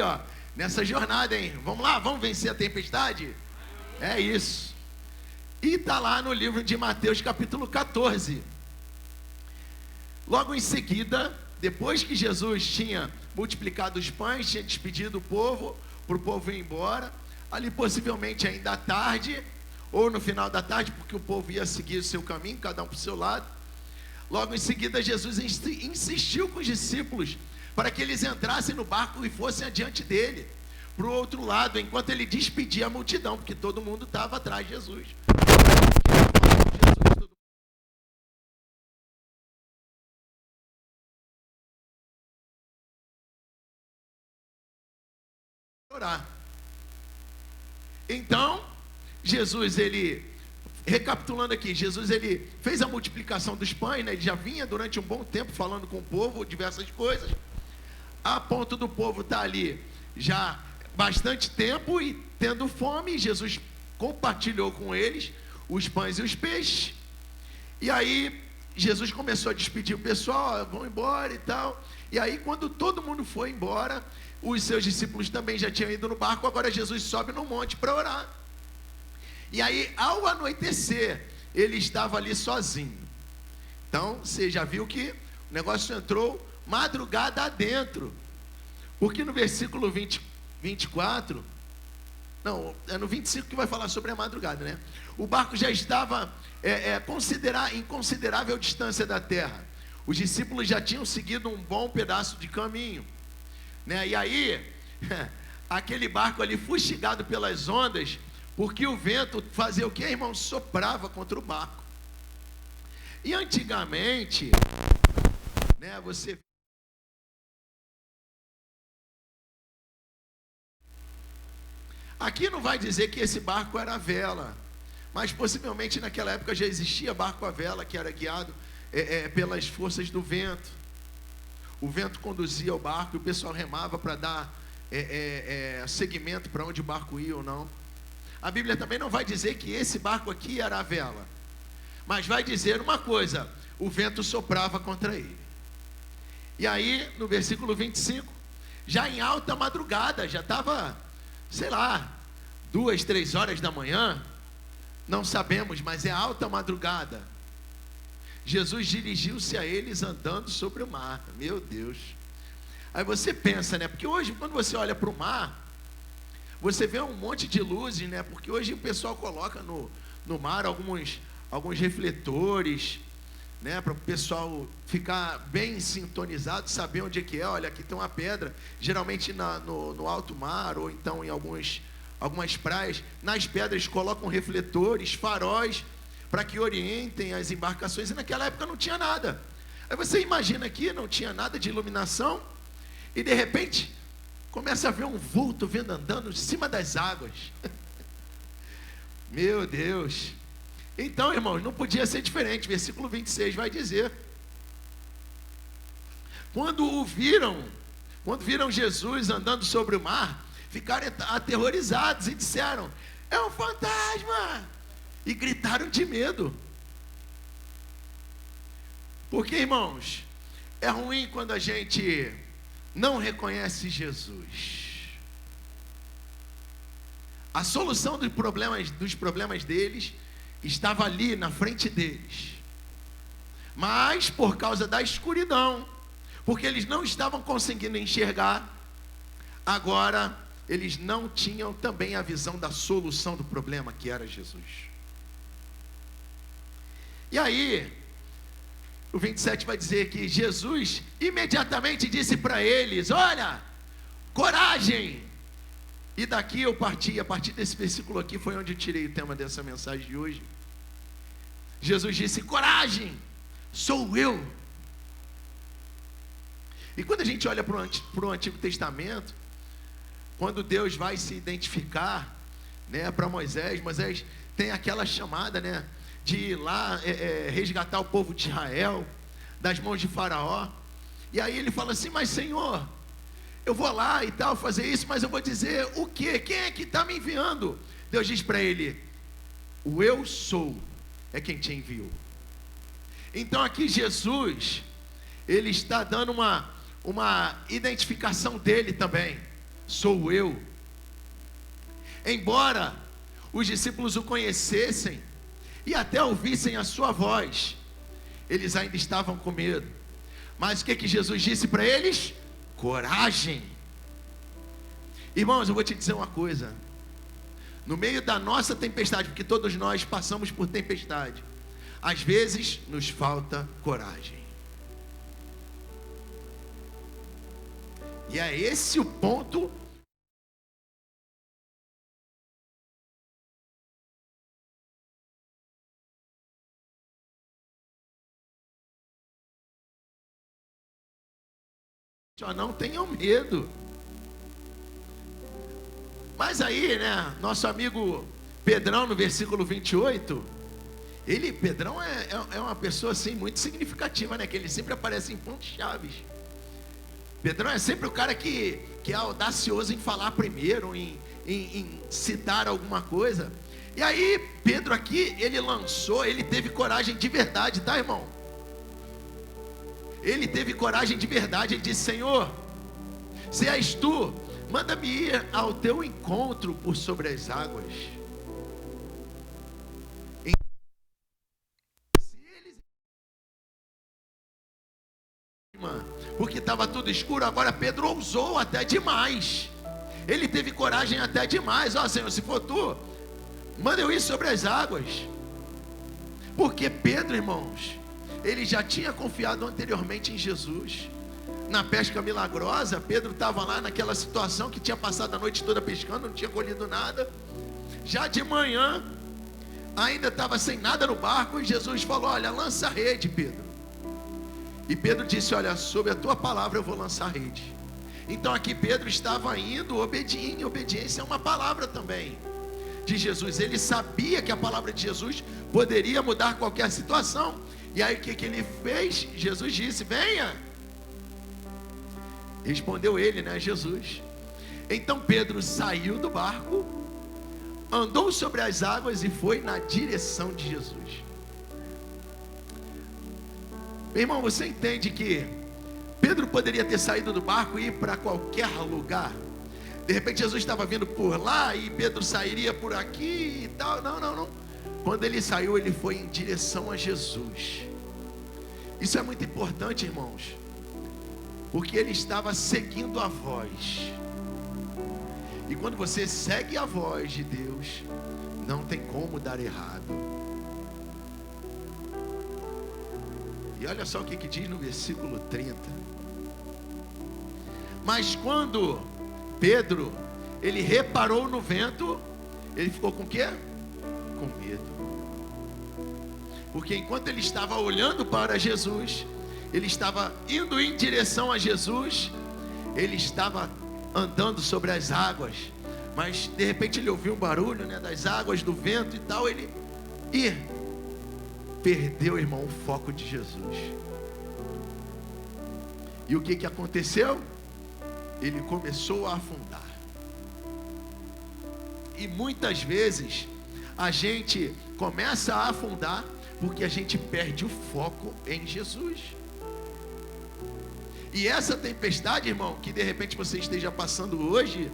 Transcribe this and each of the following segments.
ó, nessa jornada, hein? Vamos lá, vamos vencer a tempestade? É isso. E está lá no livro de Mateus, capítulo 14. Logo em seguida, depois que Jesus tinha multiplicado os pães, tinha despedido o povo, para o povo ir embora, ali possivelmente ainda à tarde, ou no final da tarde, porque o povo ia seguir o seu caminho, cada um para o seu lado. Logo em seguida, Jesus insistiu com os discípulos para que eles entrassem no barco e fossem adiante dele, para o outro lado, enquanto ele despedia a multidão, porque todo mundo estava atrás de Jesus. Orar. Então, Jesus, recapitulando aqui, Jesus ele fez a multiplicação dos pães, né? Ele já vinha durante um bom tempo falando com o povo diversas coisas, a ponto do povo estar ali já bastante tempo e tendo fome. Jesus compartilhou com eles os pães e os peixes, e aí Jesus começou a despedir o pessoal, vão embora e tal. E aí quando todo mundo foi embora, os seus discípulos também já tinham ido no barco, agora Jesus sobe no monte para orar. E aí, ao anoitecer, ele estava ali sozinho. Então, você já viu que o negócio entrou madrugada adentro. Porque no versículo 24, não, é no 25 que vai falar sobre a madrugada, né? O barco já estava em considerável distância da terra. Os discípulos já tinham seguido um bom pedaço de caminho, né? E aí, aquele barco ali fustigado pelas ondas, porque o vento fazia o que, irmão? Soprava contra o barco. E antigamente, né, aqui não vai dizer que esse barco era a vela, mas possivelmente naquela época já existia barco a vela, que era guiado pelas forças do vento. O vento conduzia o barco e o pessoal remava para dar seguimento para onde o barco ia ou não. A Bíblia também não vai dizer que esse barco aqui era a vela, mas vai dizer uma coisa: o vento soprava contra ele. E aí, no versículo 25, já em alta madrugada, já estava, sei lá, 2, 3 horas da manhã, não sabemos, mas é alta madrugada. Jesus dirigiu-se a eles andando sobre o mar. Meu Deus. Aí você pensa, né? Porque hoje, quando você olha para o mar, você vê um monte de luzes, né? Porque hoje o pessoal coloca no mar alguns refletores, né? Para o pessoal ficar bem sintonizado, saber onde é que é. Olha, aqui tem uma pedra. Geralmente no alto mar, ou então em algumas praias, nas pedras colocam refletores, faróis, para que orientem as embarcações. E naquela época não tinha nada. Aí você imagina aqui, não tinha nada de iluminação, e de repente começa a ver um vulto vindo andando em cima das águas. Meu Deus. Então, irmãos, não podia ser diferente. Versículo 26 vai dizer: quando viram Jesus andando sobre o mar, ficaram aterrorizados e disseram: é um fantasma! E gritaram de medo. Porque, irmãos, é ruim quando a gente não reconhece Jesus. A solução dos problemas deles estava ali na frente deles, mas por causa da escuridão, porque eles não estavam conseguindo enxergar, agora eles não tinham também a visão da solução do problema, que era Jesus. E aí, o 27 vai dizer que Jesus imediatamente disse para eles: olha, coragem! E daqui eu parti, a partir desse versículo aqui foi onde eu tirei o tema dessa mensagem de hoje. Jesus disse: coragem, sou eu. E quando a gente olha para o Antigo Testamento, quando Deus vai se identificar, né, para Moisés tem aquela chamada, né, de ir lá resgatar o povo de Israel das mãos de Faraó. E aí ele fala assim: mas Senhor, eu vou lá e tal fazer isso, mas eu vou dizer o quê? Quem é que está me enviando? Deus diz para ele: o eu sou é quem te enviou. Então aqui Jesus, ele está dando uma identificação dele também. sou eu. Embora os discípulos o conhecessem e até ouvissem a sua voz, eles ainda estavam com medo. Mas o que Jesus disse para eles? Coragem. Irmãos, eu vou te dizer uma coisa. No meio da nossa tempestade, porque todos nós passamos por tempestade, às vezes nos falta coragem. E é esse o ponto só não tenham medo. Mas aí, né, nosso amigo Pedrão, no versículo 28, Pedrão é uma pessoa assim muito significativa, né, que ele sempre aparece em pontos chaves. Pedrão é sempre o cara que é audacioso em falar primeiro, em citar alguma coisa. E aí, Pedro aqui, ele teve coragem de verdade, tá, irmão? Ele teve coragem de verdade. Ele disse: Senhor, se és tu, manda-me ir ao teu encontro por sobre as águas. Porque estava tudo escuro. Agora Pedro ousou até demais. Ele teve coragem até demais. Ó, Senhor, se for tu, manda eu ir sobre as águas. Porque Pedro, irmãos, ele já tinha confiado anteriormente em Jesus. Na pesca milagrosa, Pedro estava lá naquela situação que tinha passado a noite toda pescando, não tinha colhido nada. Já de manhã, ainda estava sem nada no barco, e Jesus falou: olha, lança a rede, Pedro. E Pedro disse: olha, sob a tua palavra eu vou lançar a rede. Então aqui Pedro estava indo em obediência a uma palavra também de Jesus. Ele sabia que a palavra de Jesus poderia mudar qualquer situação. E aí o que ele fez? Jesus disse: venha. Respondeu ele, né, Jesus. Então Pedro saiu do barco, andou sobre as águas e foi na direção de Jesus. Meu irmão, você entende que Pedro poderia ter saído do barco e ir para qualquer lugar? De repente Jesus estava vindo por lá e Pedro sairia por aqui e tal. Não. Quando ele saiu, ele foi em direção a Jesus. Isso é muito importante, irmãos, porque ele estava seguindo a voz. E quando você segue a voz de Deus, não tem como dar errado. E olha só o que diz no versículo 30. Mas quando Pedro, ele reparou no vento, ele ficou com o quê? Com medo. Porque enquanto ele estava olhando para Jesus, ele estava indo em direção a Jesus, ele estava andando sobre as águas, mas de repente ele ouviu um barulho, né, das águas, do vento e tal, ele perdeu, irmão, o foco de Jesus. E o que aconteceu? Ele começou a afundar. E muitas vezes a gente começa a afundar porque a gente perde o foco em Jesus. E essa tempestade, irmão, que de repente você esteja passando hoje,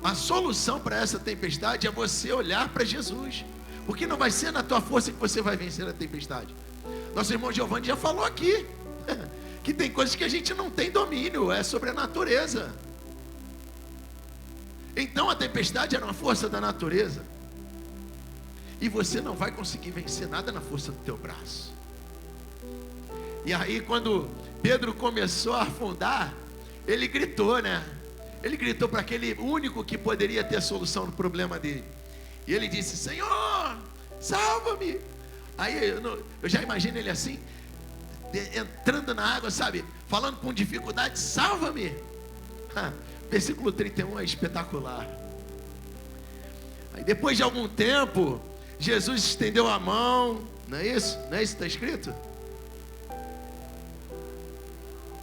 a solução para essa tempestade é você olhar para Jesus. Porque não vai ser na tua força que você vai vencer a tempestade. Nosso irmão Giovanni já falou aqui que tem coisas que a gente não tem domínio, é sobre a natureza. Então a tempestade era uma força da natureza. E você não vai conseguir vencer nada na força do teu braço. E aí quando Pedro começou a afundar, ele gritou, né? Ele gritou para aquele único que poderia ter a solução do problema dele. E ele disse: Senhor, salva-me. Aí eu já imagino ele assim, entrando na água, sabe? Falando com dificuldade: salva-me. Versículo 31 é espetacular. Aí depois de algum tempo, Jesus estendeu a mão. Não é isso? Não é isso que está escrito?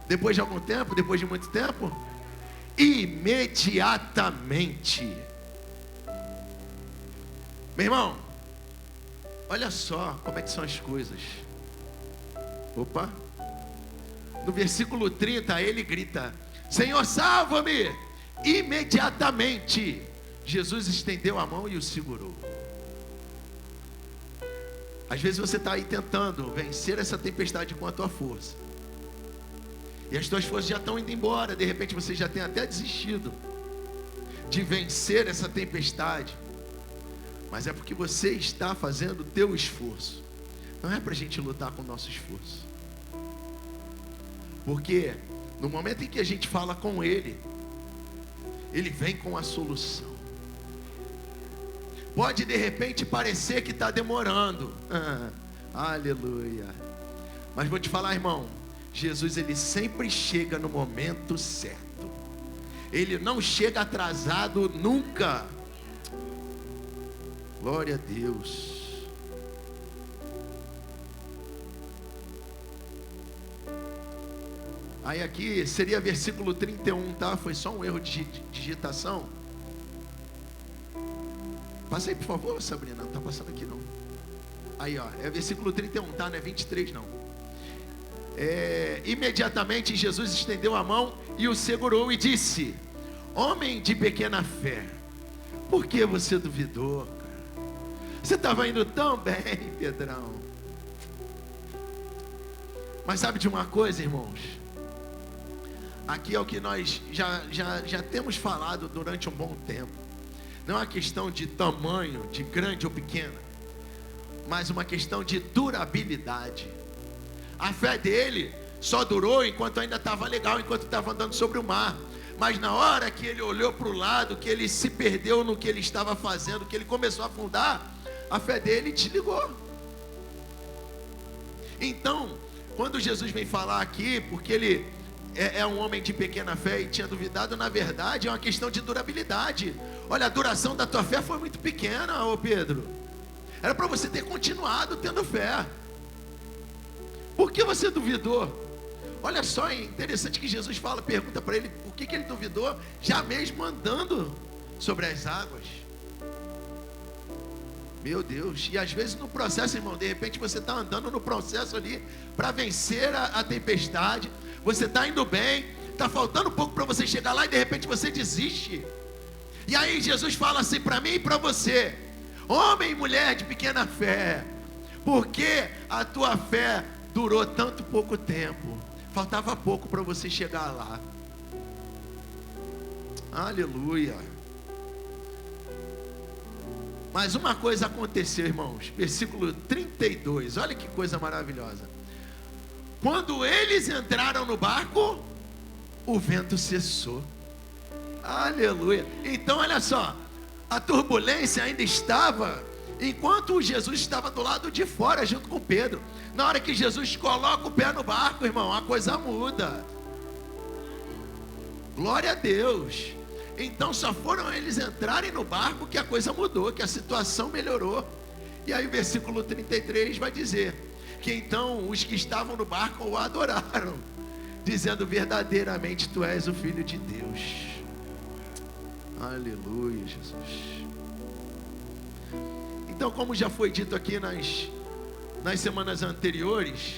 Depois de algum tempo, depois de muito tempo, imediatamente, meu irmão, olha só como é que são as coisas. Opa, No versículo 30, ele grita: Senhor, salva-me! Imediatamente, Jesus estendeu a mão e o segurou. Às vezes você está aí tentando vencer essa tempestade com a tua força, e as tuas forças já estão indo embora. De repente você já tem até desistido de vencer essa tempestade. Mas é porque você está fazendo o teu esforço. Não é para a gente lutar com o nosso esforço. Porque no momento em que a gente fala com Ele, Ele vem com a solução. Pode de repente parecer que está demorando. Aleluia. Mas vou te falar, irmão, Jesus, Ele sempre chega no momento certo. Ele não chega atrasado nunca. Glória a Deus. Aí aqui seria versículo 31, tá? Foi só um erro de digitação. Passa aí, por favor, Sabrina. Não está passando aqui não. Aí, ó, é versículo 31, tá? Não é 23 não. Imediatamente Jesus estendeu a mão e o segurou e disse: homem de pequena fé, por que você duvidou? Você estava indo tão bem, Pedrão. Mas sabe de uma coisa, irmãos? Aqui é o que nós já temos falado durante um bom tempo. Não é uma questão de tamanho, de grande ou pequena, mas uma questão de durabilidade. A fé dele só durou enquanto ainda estava legal, enquanto estava andando sobre o mar. Mas na hora que ele olhou para o lado, que ele se perdeu no que ele estava fazendo, que ele começou a afundar, a fé dele desligou. Então, quando Jesus vem falar aqui, porque ele é um homem de pequena fé e tinha duvidado, na verdade é uma questão de durabilidade. Olha, a duração da tua fé foi muito pequena, ô Pedro. Era para você ter continuado tendo fé. Por que você duvidou? Olha só, é interessante que Jesus fala, pergunta para ele por que ele duvidou, já mesmo andando sobre as águas. Meu Deus, e às vezes no processo, irmão, de repente você está andando no processo ali para vencer a tempestade, você está indo bem, está faltando um pouco para você chegar lá e de repente você desiste. E aí Jesus fala assim para mim e para você: homem e mulher de pequena fé, por que a tua fé durou tanto pouco tempo? Faltava pouco para você chegar lá. Aleluia. Mas uma coisa aconteceu, irmãos. Versículo 32. Olha que coisa maravilhosa. Quando eles entraram no barco, o vento cessou. Aleluia. Então olha só, a turbulência ainda estava enquanto Jesus estava do lado de fora junto com Pedro. Na hora que Jesus coloca o pé no barco, irmão, a coisa muda. Glória a Deus. Então só foram eles entrarem no barco que a coisa mudou, que a situação melhorou. E aí o versículo 33 vai dizer que então os que estavam no barco o adoraram, dizendo: verdadeiramente tu és o Filho de Deus. Aleluia, Jesus. Então, como já foi dito aqui nas semanas anteriores,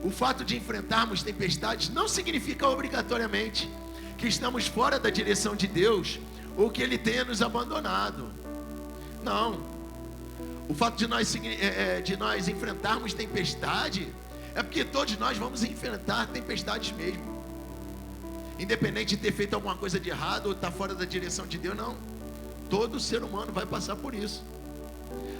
o fato de enfrentarmos tempestades não significa obrigatoriamente que estamos fora da direção de Deus ou que Ele tenha nos abandonado. Não. O fato de nós enfrentarmos tempestade é porque todos nós vamos enfrentar tempestades mesmo. Independente de ter feito alguma coisa de errado ou estar fora da direção de Deus, não. Todo ser humano vai passar por isso.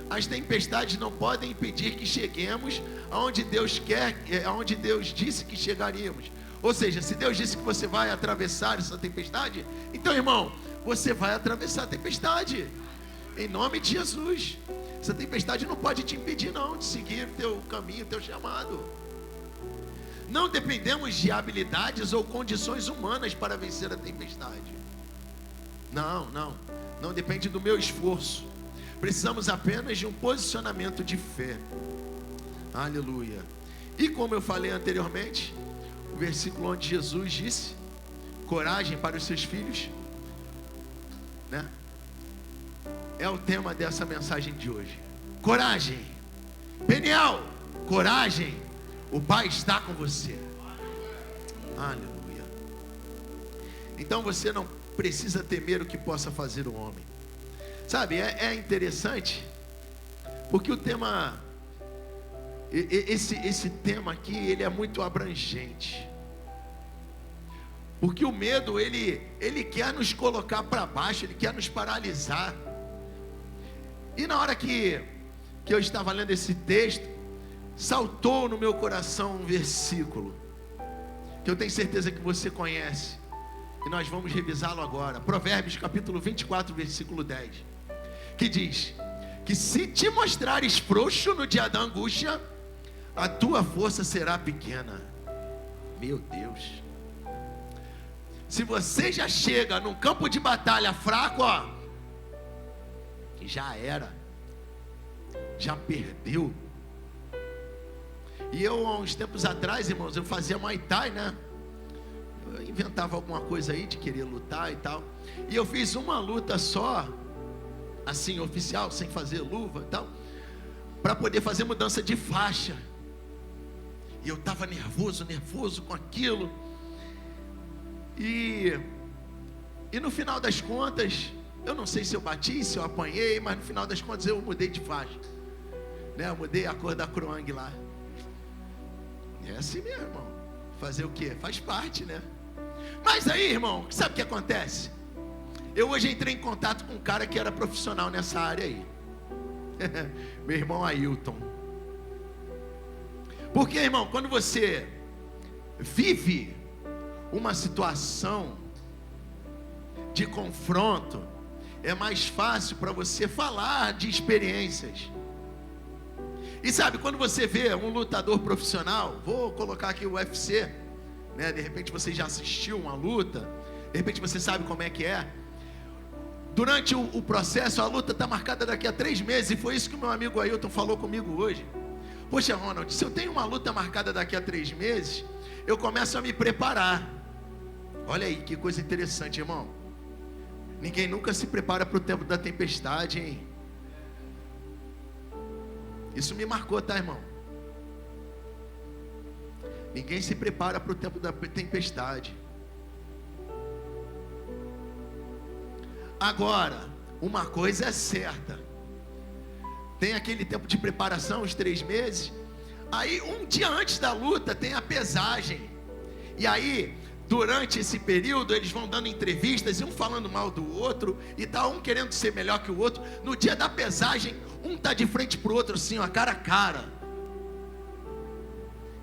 As tempestades não podem impedir que cheguemos aonde Deus quer, aonde Deus disse que chegaríamos. Ou seja, se Deus disse que você vai atravessar essa tempestade, então, irmão, você vai atravessar a tempestade, em nome de Jesus. Essa tempestade não pode te impedir não, de seguir o teu caminho, o teu chamado. Não dependemos de habilidades ou condições humanas para vencer a tempestade. Não depende do meu esforço. Precisamos apenas de um posicionamento de fé. Aleluia. E como eu falei anteriormente, o versículo onde Jesus disse: coragem para os seus filhos, né? É o tema dessa mensagem de hoje. Coragem. Peniel, coragem. O Pai está com você. Aleluia. Então você não precisa temer o que possa fazer o homem. Sabe, é interessante, porque o tema, esse tema aqui, ele é muito abrangente. Porque o medo, ele quer nos colocar para baixo, ele quer nos paralisar. E na hora que eu estava lendo esse texto, saltou no meu coração um versículo, que eu tenho certeza que você conhece, e nós vamos revisá-lo agora. Provérbios capítulo 24, versículo 10, que diz, que se te mostrares frouxo no dia da angústia, a tua força será pequena. Meu Deus. Se você já chega num campo de batalha fraco, ó, já era, já perdeu. E eu, há uns tempos atrás, irmãos, eu fazia Muay Thai, né? Eu inventava alguma coisa aí de querer lutar e tal. E eu fiz uma luta só, assim, oficial, sem fazer luva e tal, para poder fazer mudança de faixa. E eu estava nervoso com aquilo. E no final das contas, eu não sei se eu bati, se eu apanhei, mas no final das contas eu mudei de faixa, né? Eu mudei a cor da Kroang lá. É assim mesmo, irmão. Fazer o quê? Faz parte, né? Mas aí, irmão, sabe o que acontece? Eu hoje entrei em contato com um cara que era profissional nessa área aí. Meu irmão Ailton. Porque, irmão, quando você vive uma situação de confronto, é mais fácil para você falar de experiências. E sabe, quando você vê um lutador profissional, vou colocar aqui o UFC, né? De repente você já assistiu uma luta, de repente você sabe como é que é. Durante o processo, a luta está marcada daqui a 3 meses, e foi isso que o meu amigo Ailton falou comigo hoje. Poxa, Ronald, se eu tenho uma luta marcada daqui a 3 meses, eu começo a me preparar. Olha aí, que coisa interessante, irmão. Ninguém nunca se prepara para o tempo da tempestade, hein? Isso me marcou, tá, irmão? Ninguém se prepara para o tempo da tempestade. Agora, uma coisa é certa. Tem aquele tempo de preparação, os 3 meses. Aí, um dia antes da luta, tem a pesagem. E aí, durante esse período, eles vão dando entrevistas, um falando mal do outro, e tá um querendo ser melhor que o outro. No dia da pesagem, um tá de frente pro outro, assim, ó, cara a cara,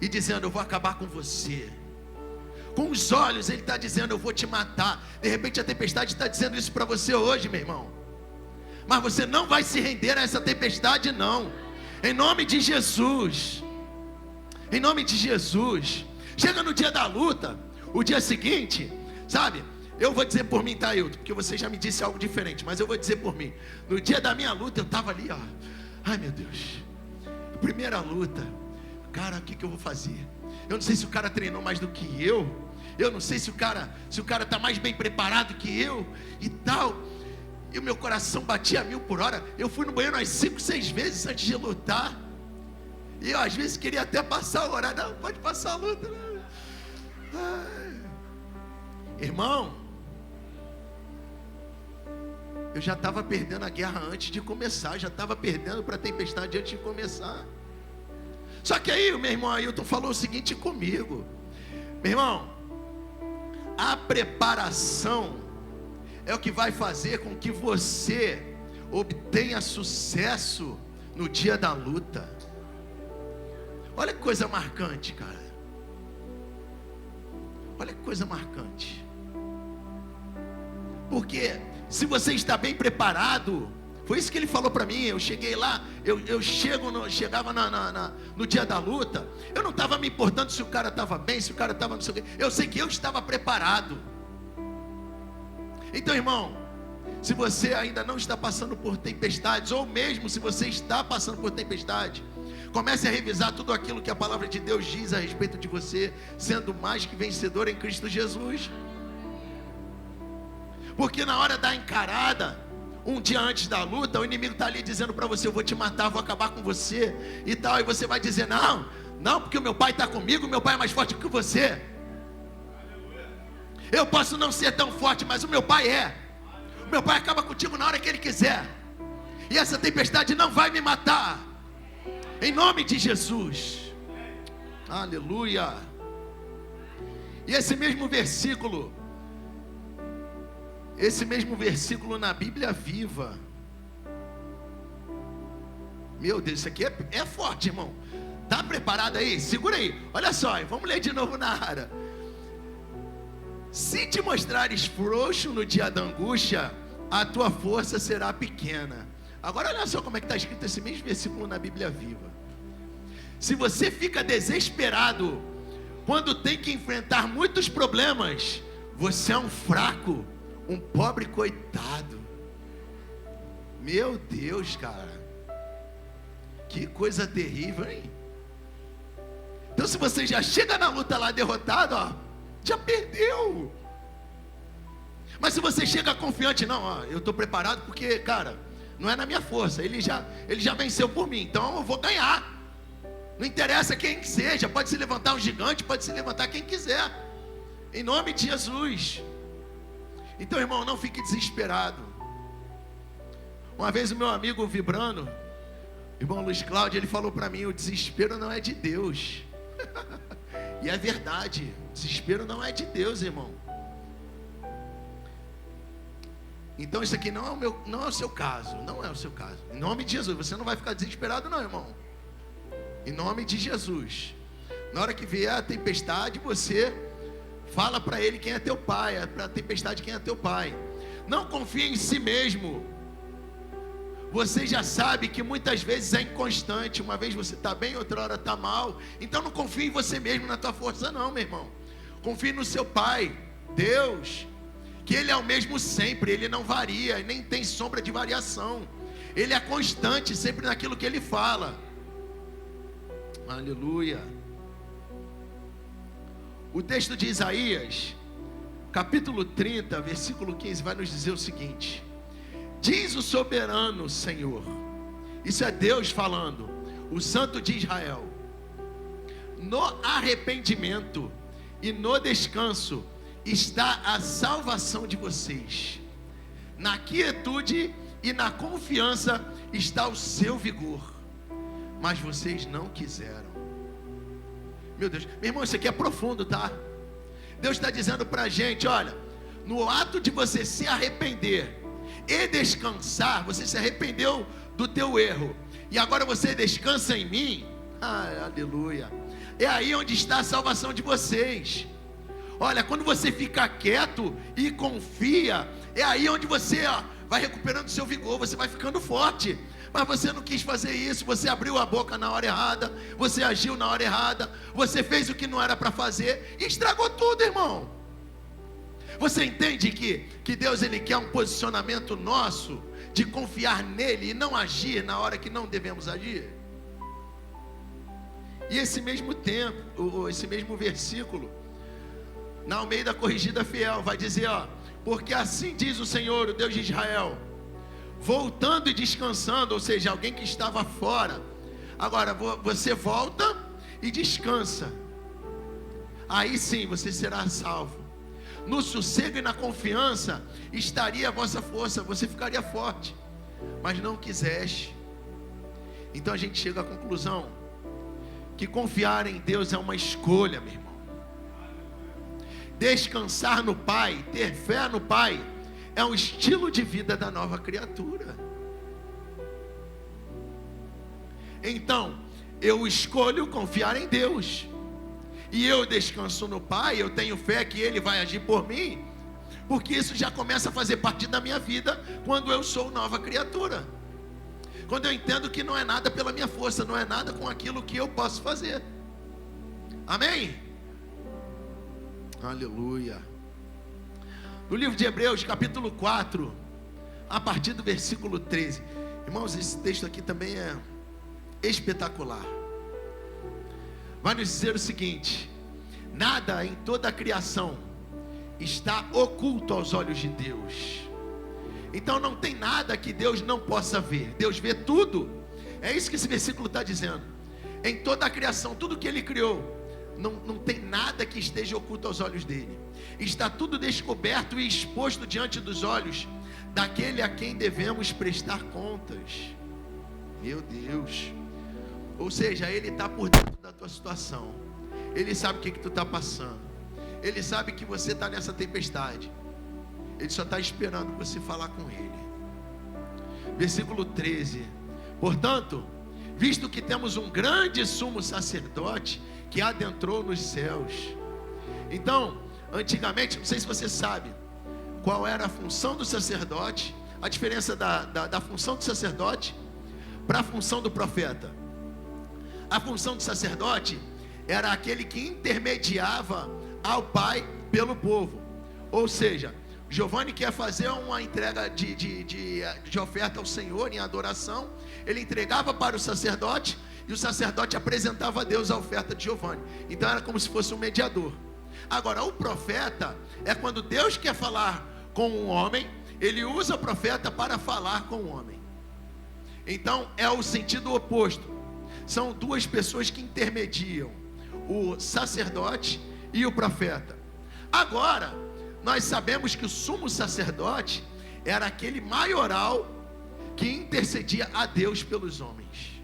e dizendo, eu vou acabar com você. Com os olhos, ele está dizendo, eu vou te matar. De repente a tempestade está dizendo isso para você hoje, meu irmão. Mas você não vai se render a essa tempestade, não. Em nome de Jesus. Em nome de Jesus. Chega no dia da luta, o dia seguinte, sabe? Eu vou dizer por mim, tá, Ailton? Porque você já me disse algo diferente, mas eu vou dizer por mim. No dia da minha luta, eu estava ali, ó. Ai, meu Deus. Primeira luta. Cara, o que eu vou fazer? Eu não sei se o cara treinou mais do que eu. Eu não sei se o cara está mais bem preparado que eu e tal. E o meu coração batia a 1000 por hora. Eu fui no banheiro umas 5, 6 vezes antes de lutar. E eu às vezes queria até passar o horário. Não, pode passar a luta, né? Ai. Irmão, eu já estava perdendo a guerra antes de começar. Já estava perdendo para a tempestade antes de começar. Só que aí o meu irmão Ailton falou o seguinte comigo. Meu irmão, a preparação é o que vai fazer com que você obtenha sucesso no dia da luta. Olha que coisa marcante, cara. Olha que coisa marcante. Porque se você está bem preparado, foi isso que ele falou para mim. Eu cheguei lá, chegava no dia da luta, eu não estava me importando se o cara estava bem, se o cara estava não sei o quê. Eu sei que eu estava preparado. Então, irmão, se você ainda não está passando por tempestades, ou mesmo se você está passando por tempestade, comece a revisar tudo aquilo que a palavra de Deus diz a respeito de você, sendo mais que vencedor em Cristo Jesus. Porque na hora da encarada, um dia antes da luta, o inimigo está ali dizendo para você, eu vou te matar, vou acabar com você e tal. E você vai dizer, não, porque o meu pai está comigo, meu pai é mais forte que você. Eu posso não ser tão forte, mas o meu pai é. O meu pai acaba contigo na hora que ele quiser. E essa tempestade não vai me matar. Em nome de Jesus. Aleluia. E esse mesmo versículo na Bíblia Viva. Meu Deus, isso aqui é forte, irmão. Tá preparado aí? Segura aí. Olha só, vamos ler de novo na área. Se te mostrares frouxo no dia da angústia, a tua força será pequena. Agora olha só como é que está escrito esse mesmo versículo na Bíblia Viva. Se você fica desesperado quando tem que enfrentar muitos problemas, você é um fraco, um pobre coitado. Meu Deus, cara. Que coisa terrível, hein? Então se você já chega na luta lá derrotado, ó, já perdeu. Mas se você chega confiante, não, ó, eu estou preparado porque, cara, não é na minha força, ele já venceu por mim, então eu vou ganhar. Não interessa quem que seja, pode se levantar um gigante, pode se levantar quem quiser, em nome de Jesus. Então, irmão, não fique desesperado. Uma vez o meu amigo Vibrando, irmão Luiz Cláudio, ele falou para mim: o desespero não é de Deus. E é verdade, o desespero não é de Deus, irmão. Então isso aqui não é o seu caso, não é o seu caso. Em nome de Jesus, você não vai ficar desesperado não, irmão. Em nome de Jesus. Na hora que vier a tempestade, você fala para ele quem é teu pai, para a tempestade quem é teu pai. Não confie em si mesmo. Você já sabe que muitas vezes é inconstante. Uma vez você está bem, outra hora está mal. Então não confie em você mesmo, na tua força não, meu irmão. Confie no seu pai, Deus, que Ele é o mesmo sempre. Ele não varia, nem tem sombra de variação. Ele é constante sempre naquilo que Ele fala. Aleluia. O texto de Isaías, capítulo 30, versículo 15, vai nos dizer o seguinte: diz o soberano Senhor, isso é Deus falando, o Santo de Israel: no arrependimento e no descanso está a salvação de vocês, na quietude e na confiança está o seu vigor, mas vocês não quiseram. Meu Deus, meu irmão, isso aqui é profundo, tá? Deus está dizendo para a gente: olha, no ato de você se arrepender e descansar, você se arrependeu do teu erro, e agora você descansa em mim, aleluia, é aí onde está a salvação de vocês. Olha, quando você fica quieto e confia, é aí onde você vai recuperando seu vigor, você vai ficando forte. Mas você não quis fazer isso, você abriu a boca na hora errada, você agiu na hora errada, você fez o que não era para fazer e estragou tudo, irmão. Você entende que Deus, Ele quer um posicionamento nosso de confiar nele e não agir na hora que não devemos agir? E esse mesmo tempo, esse mesmo versículo, na Almeida Corrigida Fiel, vai dizer, porque assim diz o Senhor, o Deus de Israel, voltando e descansando, ou seja, alguém que estava fora, agora você volta e descansa, aí sim você será salvo. No sossego e na confiança estaria a vossa força, você ficaria forte, mas não quiseste. Então a gente chega à conclusão que confiar em Deus é uma escolha, meu irmão. Descansar no Pai, ter fé no Pai, é um estilo de vida da nova criatura. Então, eu escolho confiar em Deus, e eu descanso no Pai, eu tenho fé que Ele vai agir por mim, porque isso já começa a fazer parte da minha vida, quando eu sou nova criatura, quando eu entendo que não é nada pela minha força, não é nada com aquilo que eu posso fazer. Amém? Aleluia. No livro de Hebreus, capítulo 4, a partir do versículo 13. Irmãos, esse texto aqui também é espetacular. Vai nos dizer o seguinte: nada em toda a criação está oculto aos olhos de Deus. Então não tem nada que Deus não possa ver. Deus vê tudo. É isso que esse versículo está dizendo. Em toda a criação, tudo que Ele criou, não tem nada que esteja oculto aos olhos dele. Está tudo descoberto e exposto diante dos olhos daquele a quem devemos prestar contas. Meu Deus. Ou seja, ele está por dentro da tua situação. Ele sabe o que tu está passando. Ele sabe que você está nessa tempestade. Ele só está esperando você falar com ele. Versículo 13. Portanto, visto que temos um grande sumo sacerdote que adentrou nos céus. Então, antigamente, não sei se você sabe qual era a função do sacerdote, a diferença da função do sacerdote para a função do profeta. A função do sacerdote era aquele que intermediava ao Pai pelo povo. Ou seja, Giovanni quer fazer uma entrega de oferta ao Senhor em adoração. Ele entregava para o sacerdote e o sacerdote apresentava a Deus a oferta de Giovanni. Então era como se fosse um mediador. Agora, o profeta é quando Deus quer falar com um homem, ele usa o profeta para falar com o homem. Então é o sentido oposto. São duas pessoas que intermediam, o sacerdote e o profeta. Agora, nós sabemos que o sumo sacerdote era aquele maioral que intercedia a Deus pelos homens.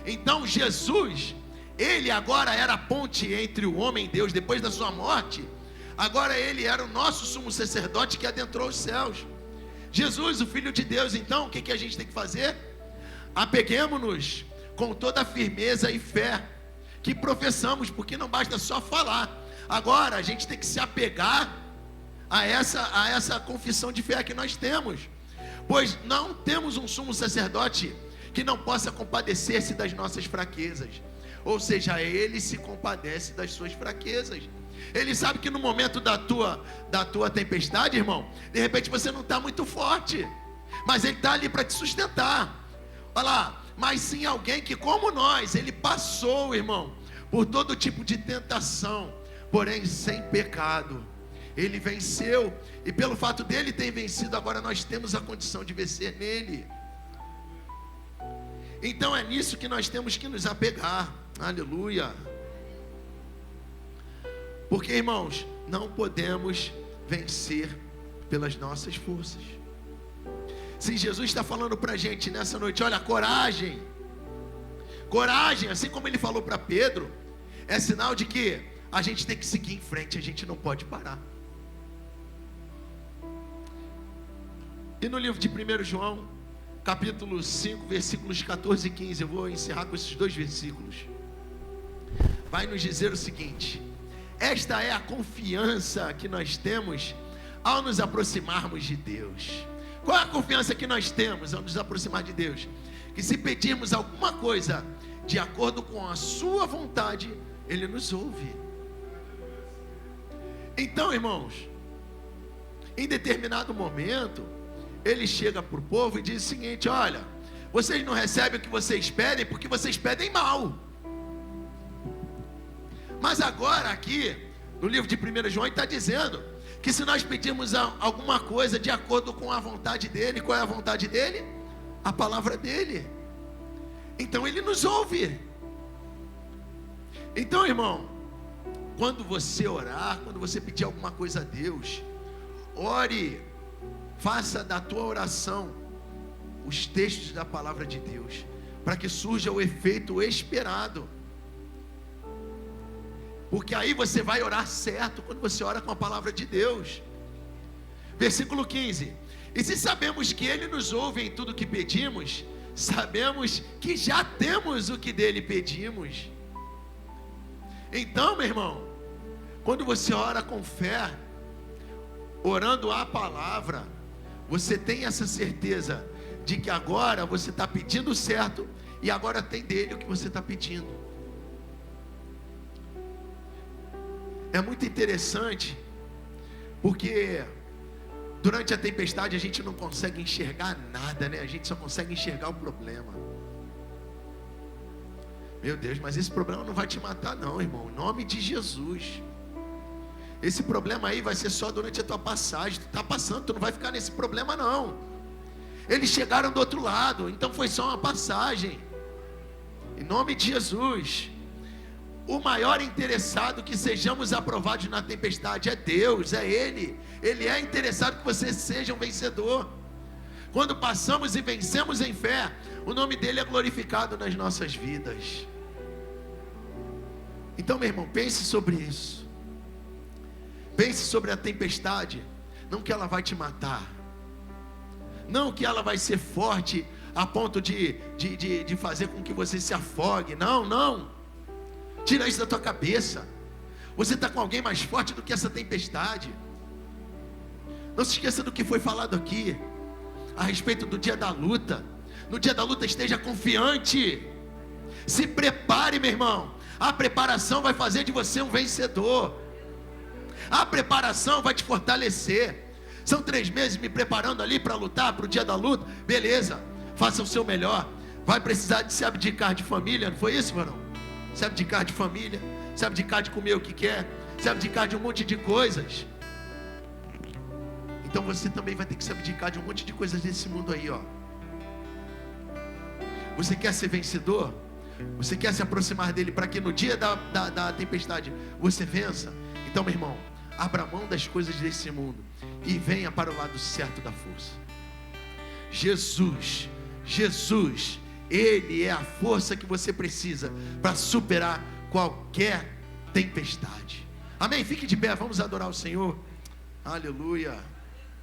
Então Jesus, ele agora era a ponte entre o homem e Deus. Depois da sua morte, agora ele era o nosso sumo sacerdote que adentrou os céus. Jesus, o Filho de Deus. Então, o que a gente tem que fazer? Apeguemos-nos com toda a firmeza e fé que professamos, porque não basta só falar. Agora a gente tem que se apegar a essa confissão de fé que nós temos, pois não temos um sumo sacerdote que não possa compadecer-se das nossas fraquezas. Ou seja, ele se compadece das suas fraquezas. Ele sabe que no momento da tua tempestade, irmão, de repente você não está muito forte, mas ele está ali para te sustentar. Olha lá, mas sim alguém que, como nós, ele passou, irmão, por todo tipo de tentação, porém sem pecado. Ele venceu, e pelo fato dele ter vencido, agora nós temos a condição de vencer nele. Então é nisso que nós temos que nos apegar. Aleluia. Porque, irmãos, não podemos vencer pelas nossas forças. Se Jesus está falando para a gente nessa noite, olha, coragem, coragem, assim como ele falou para Pedro, é sinal de que a gente tem que seguir em frente, a gente não pode parar. E no livro de 1 João, capítulo 5, versículos 14 e 15, eu vou encerrar com esses dois versículos. Vai nos dizer o seguinte: esta é a confiança que nós temos ao nos aproximarmos de Deus. Qual é a confiança que nós temos ao nos aproximar de Deus? Que se pedirmos alguma coisa de acordo com a sua vontade, Ele nos ouve. Então, irmãos, em determinado momento, Ele chega para o povo e diz o seguinte: olha, vocês não recebem o que vocês pedem porque vocês pedem mal. Mas agora aqui, no livro de 1 João, está dizendo que se nós pedirmos alguma coisa de acordo com a vontade dEle, qual é a vontade dEle? A palavra dEle. Então Ele nos ouve. Então, irmão, quando você orar, quando você pedir alguma coisa a Deus, ore, faça da tua oração os textos da palavra de Deus, para que surja o efeito esperado. Porque aí você vai orar certo quando você ora com a palavra de Deus. Versículo 15: e se sabemos que Ele nos ouve em tudo que pedimos, sabemos que já temos o que dele pedimos. Então, meu irmão, quando você ora com fé, orando a palavra, você tem essa certeza de que agora você está pedindo certo, e agora tem dele o que você está pedindo. É muito interessante, porque durante a tempestade a gente não consegue enxergar nada, né? A gente só consegue enxergar o problema. Meu Deus, mas esse problema não vai te matar não, irmão, em nome de Jesus. Esse problema aí vai ser só durante a tua passagem. Tu está passando, tu não vai ficar nesse problema não. Eles chegaram do outro lado, então foi só uma passagem. Em nome de Jesus. O maior interessado que sejamos aprovados na tempestade é Deus, é Ele. Ele é interessado que você seja um vencedor. Quando passamos e vencemos em fé, o nome dele é glorificado nas nossas vidas. Então, meu irmão, pense sobre isso. Pense sobre a tempestade. Não que ela vai te matar, não que ela vai ser forte a ponto de fazer com que você se afogue. Não. Tira isso da tua cabeça. Você está com alguém mais forte do que essa tempestade. Não se esqueça do que foi falado aqui a respeito do dia da luta. No dia da luta esteja confiante. Se prepare, meu irmão. A preparação vai fazer de você um vencedor. A preparação vai te fortalecer. São 3 meses me preparando ali para lutar, para o dia da luta. Beleza, faça o seu melhor. Vai precisar de se abdicar de família, não foi isso, varão? Se abdicar de família, se abdicar de comer o que quer, se abdicar de um monte de coisas. Então você também vai ter que se abdicar de um monte de coisas desse mundo aí, ó. Você quer ser vencedor? Você quer se aproximar dele para que no dia da tempestade você vença? Então, meu irmão, abra mão das coisas desse mundo e venha para o lado certo da força. Jesus, Ele é a força que você precisa para superar qualquer tempestade. Amém? Fique de pé, vamos adorar o Senhor. Aleluia.